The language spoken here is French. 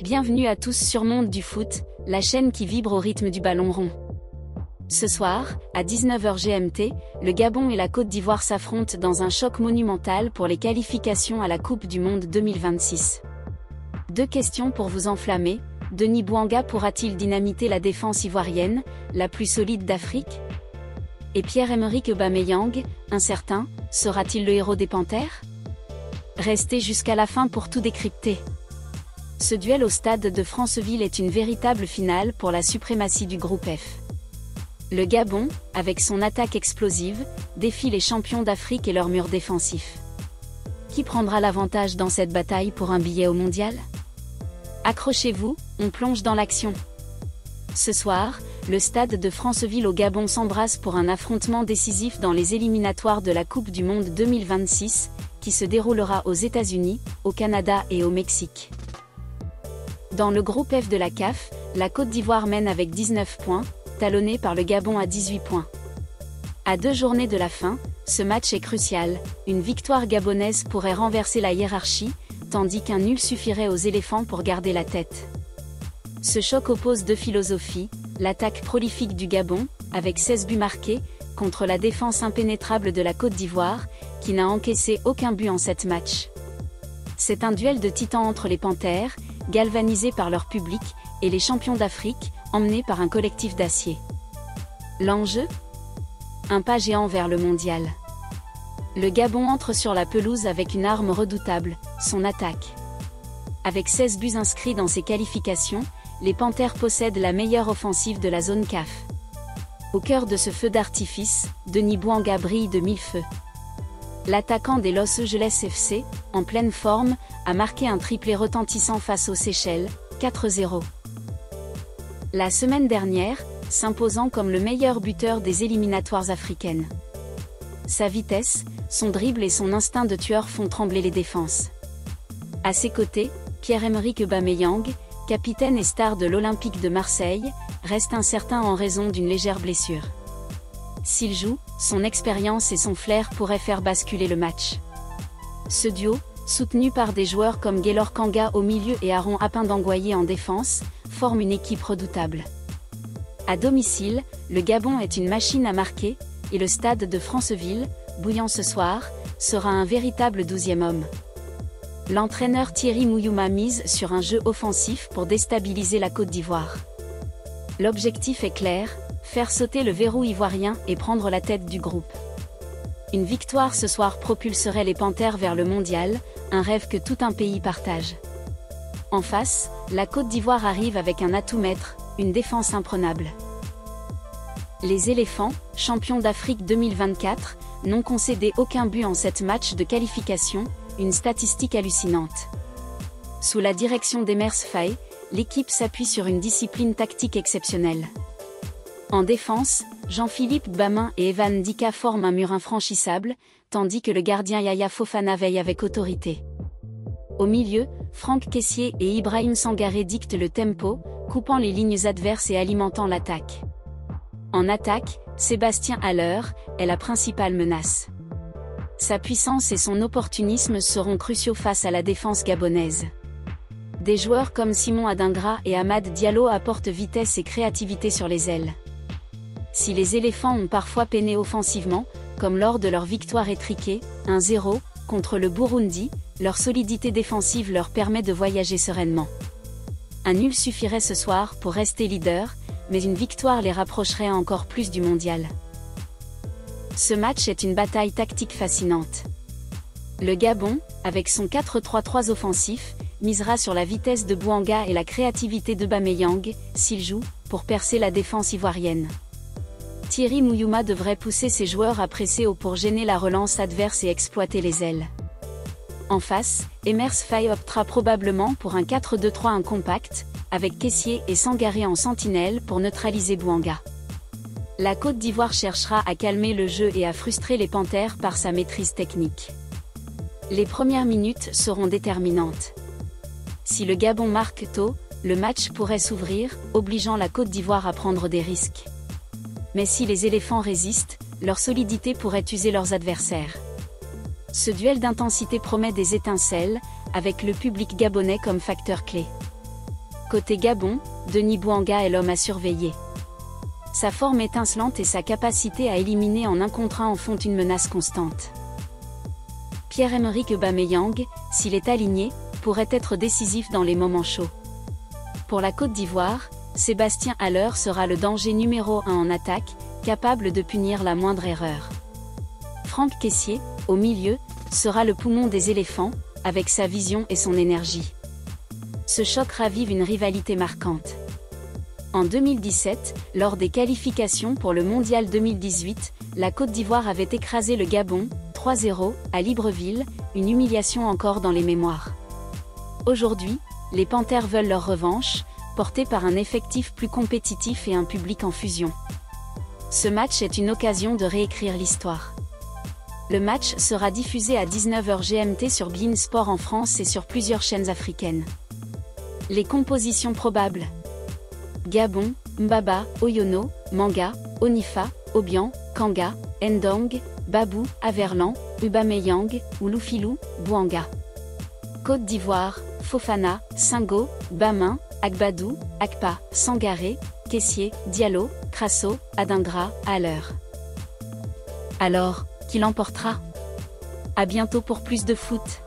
Bienvenue à tous sur Monde du Foot, la chaîne qui vibre au rythme du ballon rond. Ce soir, à 19h GMT, le Gabon et la Côte d'Ivoire s'affrontent dans un choc monumental pour les qualifications à la Coupe du Monde 2026. Deux questions pour vous enflammer. Denis Bouanga pourra-t-il dynamiter la défense ivoirienne, la plus solide d'Afrique? Et Pierre-Emerick Aubameyang, incertain, sera-t-il le héros des Panthères? Restez jusqu'à la fin pour tout décrypter. Ce duel au stade de Franceville est une véritable finale pour la suprématie du groupe F. Le Gabon, avec son attaque explosive, défie les champions d'Afrique et leur mur défensif. Qui prendra l'avantage dans cette bataille pour un billet au mondial? Accrochez-vous, on plonge dans l'action. Ce soir, le stade de Franceville au Gabon s'embrasse pour un affrontement décisif dans les éliminatoires de la Coupe du Monde 2026, qui se déroulera aux États-Unis, au Canada et au Mexique. Dans le groupe F de la CAF, la Côte d'Ivoire mène avec 19 points, talonnée par le Gabon à 18 points. À 2 journées de la fin, ce match est crucial, une victoire gabonaise pourrait renverser la hiérarchie, tandis qu'un nul suffirait aux éléphants pour garder la tête. Ce choc oppose deux philosophies, l'attaque prolifique du Gabon, avec 16 buts marqués, contre la défense impénétrable de la Côte d'Ivoire, qui n'a encaissé aucun but en 7 matchs. C'est un duel de titans entre les Panthères, galvanisés par leur public, et les champions d'Afrique, emmenés par un collectif d'acier. L'enjeu? Un pas géant vers le mondial. Le Gabon entre sur la pelouse avec une arme redoutable, son attaque. Avec 16 buts inscrits dans ses qualifications, les Panthères possèdent la meilleure offensive de la zone CAF. Au cœur de ce feu d'artifice, Denis Bouanga brille de mille feux. L'attaquant des Los Angeles FC, en pleine forme, a marqué un triplé retentissant face aux Seychelles, 4-0. La semaine dernière, s'imposant comme le meilleur buteur des éliminatoires africaines. Sa vitesse, son dribble et son instinct de tueur font trembler les défenses. À ses côtés, Pierre-Emerick Aubameyang, capitaine et star de l'Olympique de Marseille, reste incertain en raison d'une légère blessure. S'il joue, son expérience et son flair pourraient faire basculer le match. Ce duo, soutenu par des joueurs comme Gaylor Kanga au milieu et Aaron Apindangoye en défense, forme une équipe redoutable. À domicile, le Gabon est une machine à marquer, et le stade de Franceville, bouillant ce soir, sera un véritable 12e homme. L'entraîneur Thierry Mouyouma mise sur un jeu offensif pour déstabiliser la Côte d'Ivoire. L'objectif est clair, faire sauter le verrou ivoirien et prendre la tête du groupe. Une victoire ce soir propulserait les Panthères vers le mondial, un rêve que tout un pays partage. En face, la Côte d'Ivoire arrive avec un atout maître, une défense imprenable. Les éléphants, champions d'Afrique 2024, n'ont concédé aucun but en 7 matchs de qualification, une statistique hallucinante. Sous la direction d'Emers Faé, l'équipe s'appuie sur une discipline tactique exceptionnelle. En défense, Jean-Philippe Bamin et Evan Dika forment un mur infranchissable, tandis que le gardien Yaya Fofana veille avec autorité. Au milieu, Franck Kessié et Ibrahim Sangaré dictent le tempo, coupant les lignes adverses et alimentant l'attaque. En attaque, Sébastien Haller est la principale menace. Sa puissance et son opportunisme seront cruciaux face à la défense gabonaise. Des joueurs comme Simon Adingra et Amad Diallo apportent vitesse et créativité sur les ailes. Si les éléphants ont parfois peiné offensivement, comme lors de leur victoire étriquée, 1-0, contre le Burundi, leur solidité défensive leur permet de voyager sereinement. Un nul suffirait ce soir pour rester leader, mais une victoire les rapprocherait encore plus du mondial. Ce match est une bataille tactique fascinante. Le Gabon, avec son 4-3-3 offensif, misera sur la vitesse de Bouanga et la créativité d'Aubameyang, s'il joue, pour percer la défense ivoirienne. Thierry Mouyouma devrait pousser ses joueurs à presser haut pour gêner la relance adverse et exploiter les ailes. En face, Emers Faé optera probablement pour un 4-2-3-1 compact, avec Kessié et Sangaré en sentinelle pour neutraliser Bouanga. La Côte d'Ivoire cherchera à calmer le jeu et à frustrer les Panthères par sa maîtrise technique. Les premières minutes seront déterminantes. Si le Gabon marque tôt, le match pourrait s'ouvrir, obligeant la Côte d'Ivoire à prendre des risques. Mais si les éléphants résistent, leur solidité pourrait user leurs adversaires. Ce duel d'intensité promet des étincelles, avec le public gabonais comme facteur clé. Côté Gabon, Denis Bouanga est l'homme à surveiller. Sa forme étincelante et sa capacité à éliminer en 1 contre 1 en font une menace constante. Pierre-Emerick Aubameyang, s'il est aligné, pourrait être décisif dans les moments chauds. Pour la Côte d'Ivoire, Sébastien Haller sera le danger numéro 1 en attaque, capable de punir la moindre erreur. Franck Kessié, au milieu, sera le poumon des éléphants, avec sa vision et son énergie. Ce choc ravive une rivalité marquante. En 2017, lors des qualifications pour le Mondial 2018, la Côte d'Ivoire avait écrasé le Gabon, 3-0, à Libreville, une humiliation encore dans les mémoires. Aujourd'hui, les Panthères veulent leur revanche, portés par un effectif plus compétitif et un public en fusion. Ce match est une occasion de réécrire l'histoire. Le match sera diffusé à 19h GMT sur beIN Sport en France et sur plusieurs chaînes africaines. Les compositions probables: Gabon, Mbaba, Oyono, Manga, Onifa, Obiang, Kanga, Ndong, Babou, Averlan, Aubameyang, Oulou-Filou, Bouanga. Côte d'Ivoire, Fofana, Singo, Bamin, Agbadou, Akpa, Sangaré, Kessié, Diallo, Crasso, Adingra, Haller. Alors, qui l'emportera? À bientôt pour plus de foot.